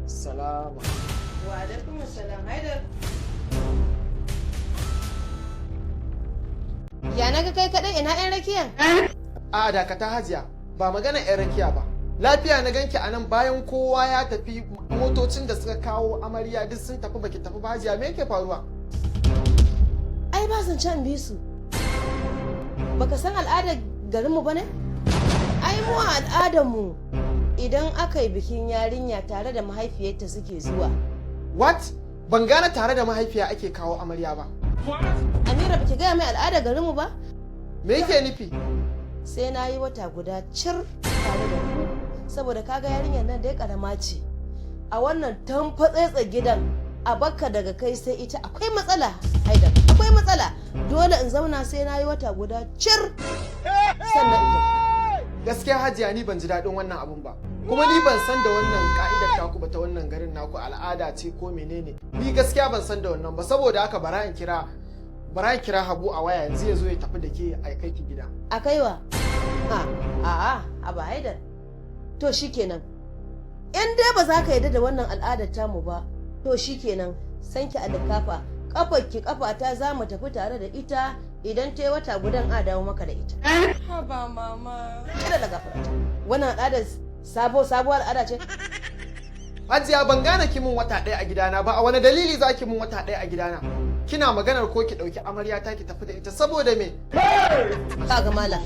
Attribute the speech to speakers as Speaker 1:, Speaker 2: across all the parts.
Speaker 1: Salama.
Speaker 2: Wa alaikum assalam. Haidar. Ya naga kai kadai ina yan rakiyan?
Speaker 1: A dakata hajiya, ba magana yan rakiya ba. Lafiya na ganki a nan bayan kowa ya tafi motocin da suka kawo amarya duk sun tafi baki tafi ba hajiya me yake faruwa?
Speaker 2: Ai ba zan can bi su. Baka san al'adar garinmu ba ne? Ai mu a al'adarmu idan aka yi bikin yarinya tare da mahaifiyarta suke zuwa.
Speaker 1: What? Ban gane tare da mahaifiya ake kawo amarya ba.
Speaker 2: Amira baki gaya mai al'adar garinmu ba?
Speaker 1: Me yake nufi?
Speaker 2: Sai na yi wata guda cir tare da ku saboda kaga yarinyar nan dai karama ce. A wannan tamfatsetsa gidan a bakka daga kai sai ita akwai matsala Haidar, akwai matsala. Dole in zauna sai na yi wata guda cir sannan in tafi.
Speaker 1: Gaskiya hajiya ni ban ji daɗin wannan abun ba. Kuma ni ban san da wannan ka'idar taku ba ta wannan garin naku al'ada ce ko menene. Ni gaskiya ban san da wannan ba saboda haka bara in kira Habu a waya yanzu ya zo ya tafi da ke a kai ki gida.
Speaker 2: A kaiwa? A ba Haidar. To shikenan. In dai ba za ka yarda da wannan al'adar tamu ba, to shikenan san ki alkafa. Kafar ki kafa ta za mu tafi tare da ita idan ta yi wata gudan a dawo maka da ita.
Speaker 3: Haba mama.
Speaker 2: Kada da gafara. Wannan al'adar sabuwar al'ada ce?
Speaker 1: Hajiya ban gane ki mun wata ɗaya a gidana ba, a wani dalili za ki mun wata ɗaya a gidana? Kina maganar ko ki ɗauki amarya ta ki tafi da ita saboda me?
Speaker 2: Kaga malam,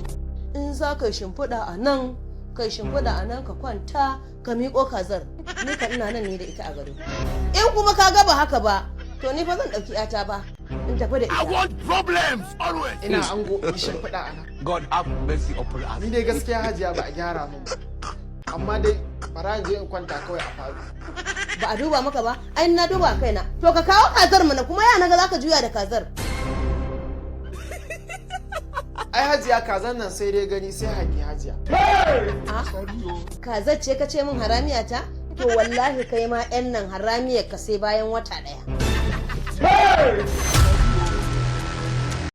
Speaker 2: in za ka shimfiɗa a nan, kai shimfiɗa a nan ka kwanta ka miƙo kazar. Ni ka ina nan ne da ita a gado. In kuma ka ga ba haka ba, to ni fa zan ɗauki ƴata ba. In tafi da ita.
Speaker 4: I want problems always.
Speaker 1: Ina ango in shimfiɗa a nan.
Speaker 4: God have mercy upon us.
Speaker 1: Ni dai gaskiya hajiya ba a gyara mun ba. Amma dai bara in je in kwanta kawai a faru.
Speaker 2: Ba a duba maka ba? Ai na duba kaina. To ka kawo kazar mana kuma ya naga zaka juya da kazar.
Speaker 1: Ai hajiya kazan nan sai dai gani sai haƙi hajiya.
Speaker 2: Kazar ce ka ce min haramiya ta? To wallahi kai ma 'yan nan haramiyar ka sai bayan wata ɗaya.